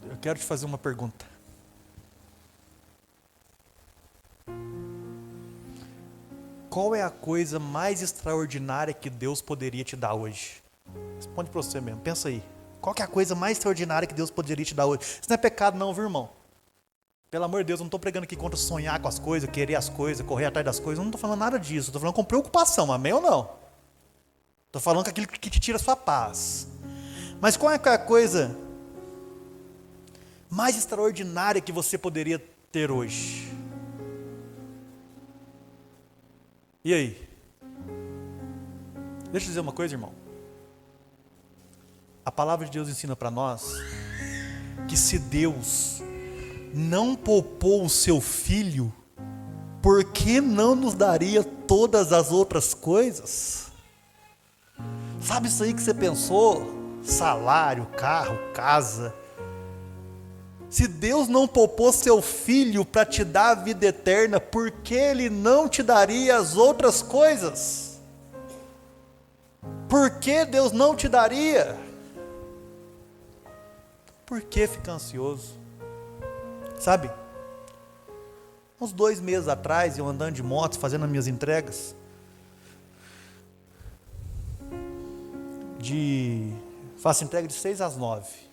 eu quero te fazer uma pergunta. Qual é a coisa mais extraordinária que Deus poderia te dar hoje? Responde para você mesmo, pensa aí. Qual que é a coisa mais extraordinária que Deus poderia te dar hoje? Isso não é pecado não, viu, irmão? Pelo amor de Deus, eu não estou pregando aqui contra sonhar com as coisas, querer as coisas, correr atrás das coisas. Eu não estou falando nada disso. Estou falando com preocupação, amém ou não? Estou falando com aquilo que te tira a sua paz. Mas qual é a coisa mais extraordinária que você poderia ter hoje? E aí? Deixa eu dizer uma coisa, irmão. A palavra de Deus ensina para nós que se Deus não poupou o seu filho, por que não nos daria todas as outras coisas? Sabe isso aí que você pensou? Salário, carro, casa. Se Deus não poupou seu filho para te dar a vida eterna, por que Ele não te daria as outras coisas? Por que Deus não te daria? Por que ficar ansioso? Sabe? Uns 2 meses atrás, eu andando de moto, fazendo as minhas entregas, faço entrega de 6 às 9.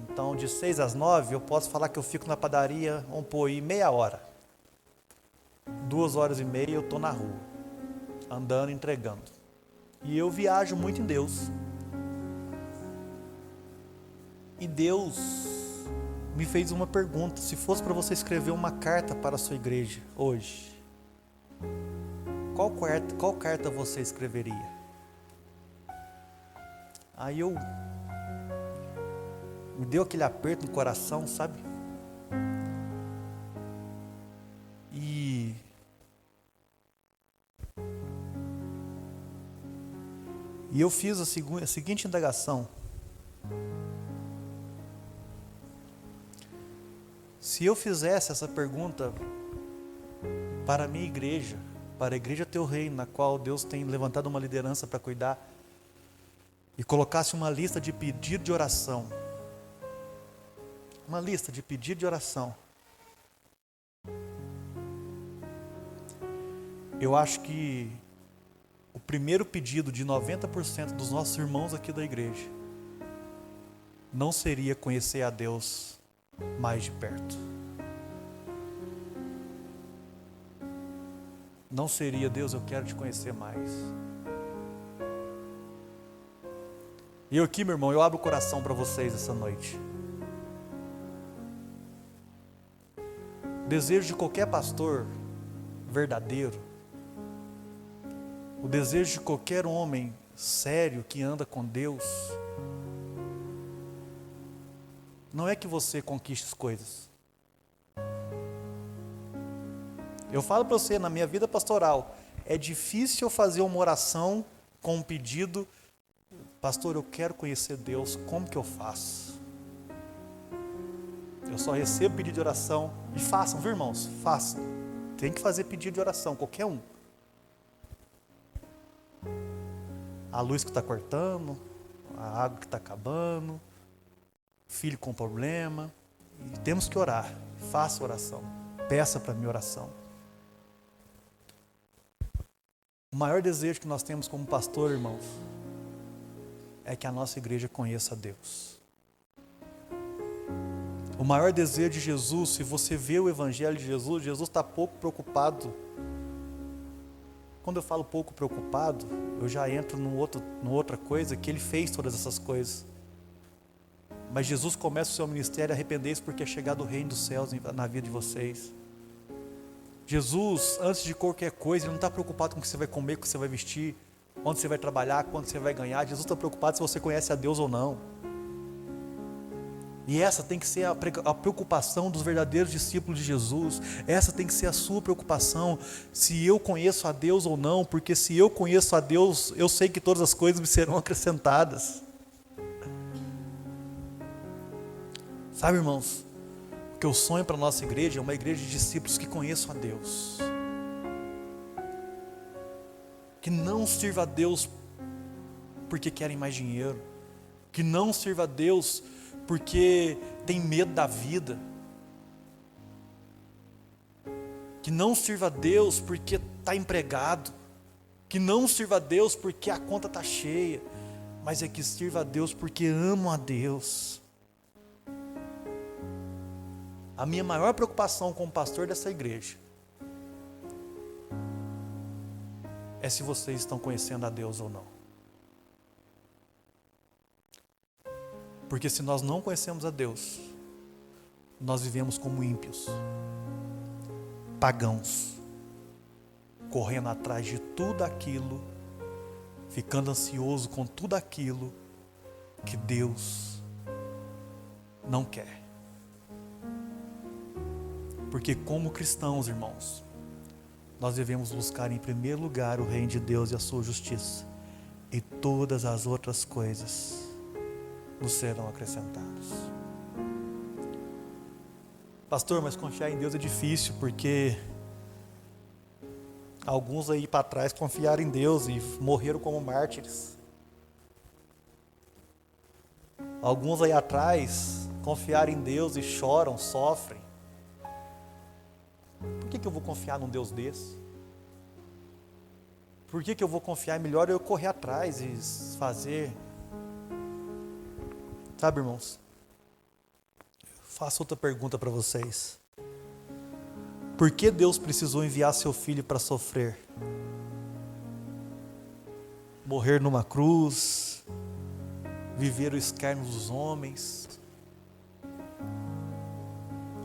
Então, de 6 às 9, eu posso falar que eu fico na padaria, vamos pôr aí, meia hora. 2 horas e meia eu estou na rua, andando, entregando. E eu viajo muito em Deus. E Deus me fez uma pergunta: se fosse para você escrever uma carta para a sua igreja hoje, qual carta você escreveria? Aí me deu aquele aperto no coração, sabe? E eu fiz a seguinte indagação: se eu fizesse essa pergunta para a minha igreja, para a igreja Teu Reino, na qual Deus tem levantado uma liderança para cuidar, e colocasse uma lista de pedido de oração, eu acho que o primeiro pedido de 90% dos nossos irmãos aqui da igreja não seria conhecer a Deus mais de perto. Não seria: Deus, eu quero te conhecer mais. E eu aqui, meu irmão, eu abro o coração para vocês essa noite. O desejo de qualquer pastor verdadeiro, o desejo de qualquer homem sério que anda com Deus, não é que você conquiste as coisas. Eu falo para você, na minha vida pastoral, é difícil eu fazer uma oração com um pedido: pastor, eu quero conhecer Deus, como que eu faço? Eu só recebo pedido de oração. E façam, viu, irmãos? Façam. Tem que fazer pedido de oração, qualquer um. A luz que está cortando, a água que está acabando, filho com problema. E temos que orar. Faça oração. Peça para mim oração. O maior desejo que nós temos como pastor, irmãos, é que a nossa igreja conheça a Deus. O maior desejo de Jesus, se você vê o Evangelho de Jesus, Jesus está pouco preocupado. Quando eu falo pouco preocupado, eu já entro numa outra coisa, que Ele fez todas essas coisas. Mas Jesus começa o seu ministério: arrependei-se porque é chegado o reino dos céus na vida de vocês. Jesus, antes de qualquer coisa, Ele não está preocupado com o que você vai comer, com o que você vai vestir, onde você vai trabalhar, quanto você vai ganhar. Jesus está preocupado se você conhece a Deus ou não. E essa tem que ser a preocupação dos verdadeiros discípulos de Jesus. Essa tem que ser a sua preocupação, se eu conheço a Deus ou não, porque se eu conheço a Deus, eu sei que todas as coisas me serão acrescentadas. Sabe, irmãos, o que eu sonho para a nossa igreja é uma igreja de discípulos que conheçam a Deus, que não sirva a Deus porque querem mais dinheiro, que não sirva a Deus porque tem medo da vida, que não sirva a Deus porque está empregado, que não sirva a Deus porque a conta está cheia, mas é que sirva a Deus porque amam a Deus. A minha maior preocupação como pastor dessa igreja é se vocês estão conhecendo a Deus ou não. Porque se nós não conhecemos a Deus, nós vivemos como ímpios, pagãos, correndo atrás de tudo aquilo, ficando ansioso com tudo aquilo que Deus não quer. Porque como cristãos, irmãos, nós devemos buscar em primeiro lugar o reino de Deus e a sua justiça, e todas as outras coisas nos serão acrescentados. Pastor, mas confiar em Deus é difícil, porque alguns aí para trás confiaram em Deus e morreram como mártires. Alguns aí atrás confiaram em Deus e choram, sofrem. Por que eu vou confiar num Deus desse? Por que eu vou confiar? É melhor eu correr atrás e fazer. Sabe, irmãos? Faço outra pergunta para vocês. Por que Deus precisou enviar seu filho para sofrer? Morrer numa cruz, viver o escárnio dos homens.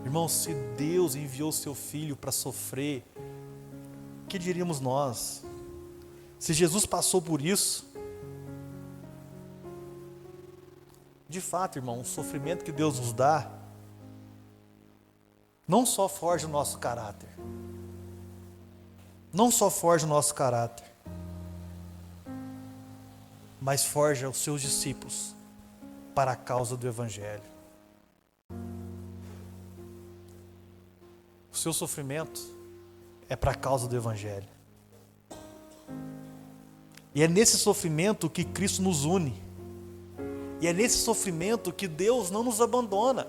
Irmãos, se Deus enviou seu filho para sofrer, o que diríamos nós? Se Jesus passou por isso, de fato, irmão, o sofrimento que Deus nos dá, não só forja o nosso caráter, mas forja os seus discípulos para a causa do Evangelho. O seu sofrimento é para a causa do Evangelho. E é nesse sofrimento que Cristo nos une. E é nesse sofrimento que Deus não nos abandona.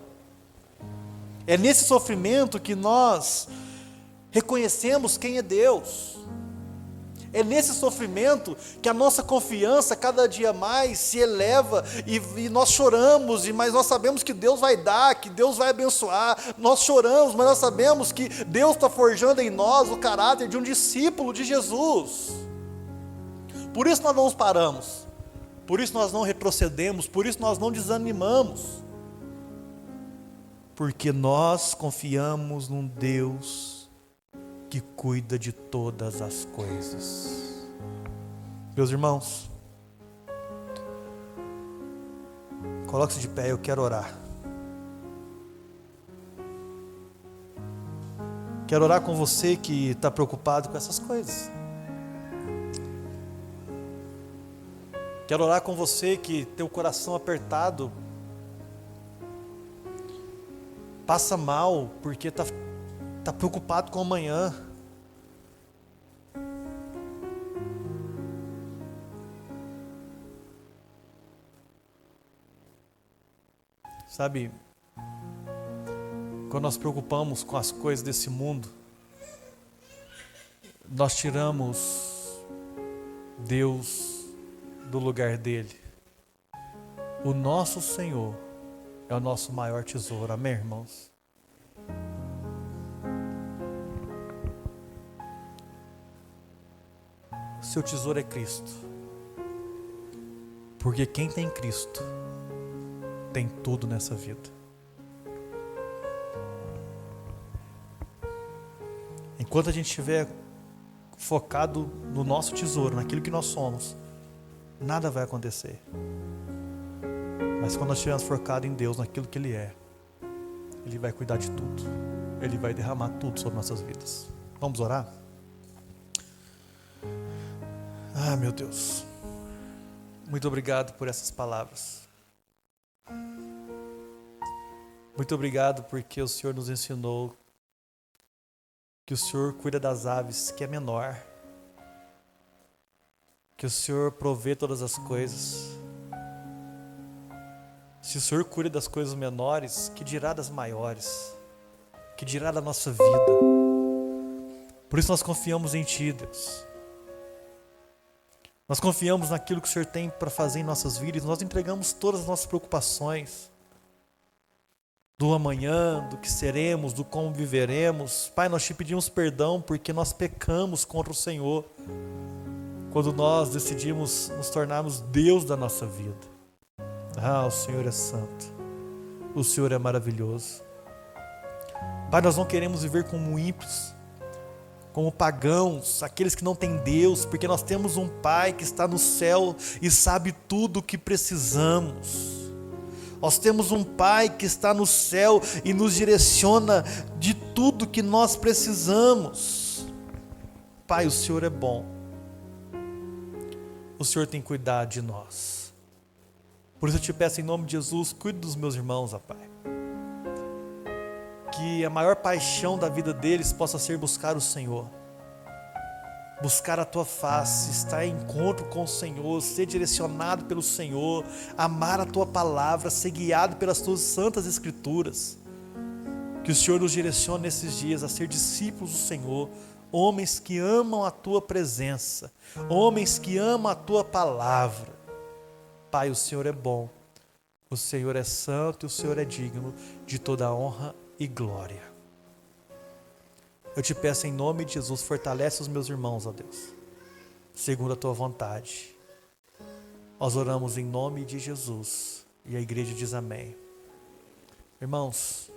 É nesse sofrimento que nós reconhecemos quem é Deus. É nesse sofrimento que a nossa confiança cada dia mais se eleva e nós choramos, mas nós sabemos que Deus vai dar, que Deus vai abençoar. Nós choramos, mas nós sabemos que Deus está forjando em nós o caráter de um discípulo de Jesus. Por isso nós não nos paramos, por isso nós não retrocedemos, por isso nós não desanimamos. Porque nós confiamos num Deus que cuida de todas as coisas. Meus irmãos, coloque-se de pé, eu quero orar. Quero orar com você que está preocupado com essas coisas. Quero orar com você que tem o coração apertado, passa mal porque está preocupado com o amanhã. Sabe, quando nós preocupamos com as coisas desse mundo, nós tiramos Deus do lugar dele. O nosso Senhor é o nosso maior tesouro, amém, irmãos? Seu tesouro é Cristo, porque quem tem Cristo tem tudo nessa vida. Enquanto a gente estiver focado no nosso tesouro, naquilo que nós somos, nada vai acontecer. Mas quando nós estivermos focados em Deus, naquilo que Ele é, Ele vai cuidar de tudo. Ele vai derramar tudo sobre nossas vidas. Vamos orar? Ah, meu Deus, muito obrigado por essas palavras. Muito obrigado porque o Senhor nos ensinou que o Senhor cuida das aves, que é menor, que o Senhor provê todas as coisas. Se o Senhor cuida das coisas menores, que dirá das maiores? Que dirá da nossa vida? Por isso nós confiamos em Ti, Deus. Nós confiamos naquilo que o Senhor tem para fazer em nossas vidas. Nós entregamos todas as nossas preocupações do amanhã, do que seremos, do como viveremos. Pai, nós Te pedimos perdão porque nós pecamos contra o Senhor quando nós decidimos nos tornarmos Deus da nossa vida. Ah, o Senhor é santo, o Senhor é maravilhoso. Pai, nós não queremos viver como ímpios, como pagãos, aqueles que não têm Deus, porque nós temos um Pai que está no céu e sabe tudo o que precisamos. Nós temos um Pai que está no céu e nos direciona de tudo que nós precisamos. Pai, o Senhor é bom. O Senhor tem cuidado de nós. Por isso eu te peço em nome de Jesus, cuide dos meus irmãos, ó Pai. Que a maior paixão da vida deles possa ser buscar o Senhor. Buscar a Tua face, estar em encontro com o Senhor, ser direcionado pelo Senhor, amar a Tua palavra, ser guiado pelas Tuas santas Escrituras. Que o Senhor nos direcione nesses dias a ser discípulos do Senhor, homens que amam a Tua presença, homens que amam a Tua palavra. Pai, o Senhor é bom, o Senhor é santo e o Senhor é digno de toda a honra e glória. Eu te peço em nome de Jesus, fortalece os meus irmãos, ó Deus, segundo a Tua vontade. Nós oramos em nome de Jesus e a igreja diz amém. Irmãos,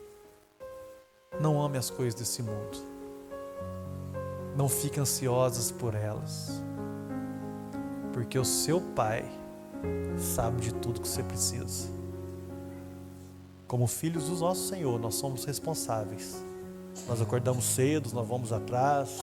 não ame as coisas desse mundo, não fique ansiosos por elas, porque o seu Pai sabe de tudo que você precisa. Como filhos do nosso Senhor, nós somos responsáveis. Nós acordamos cedo, nós vamos atrás.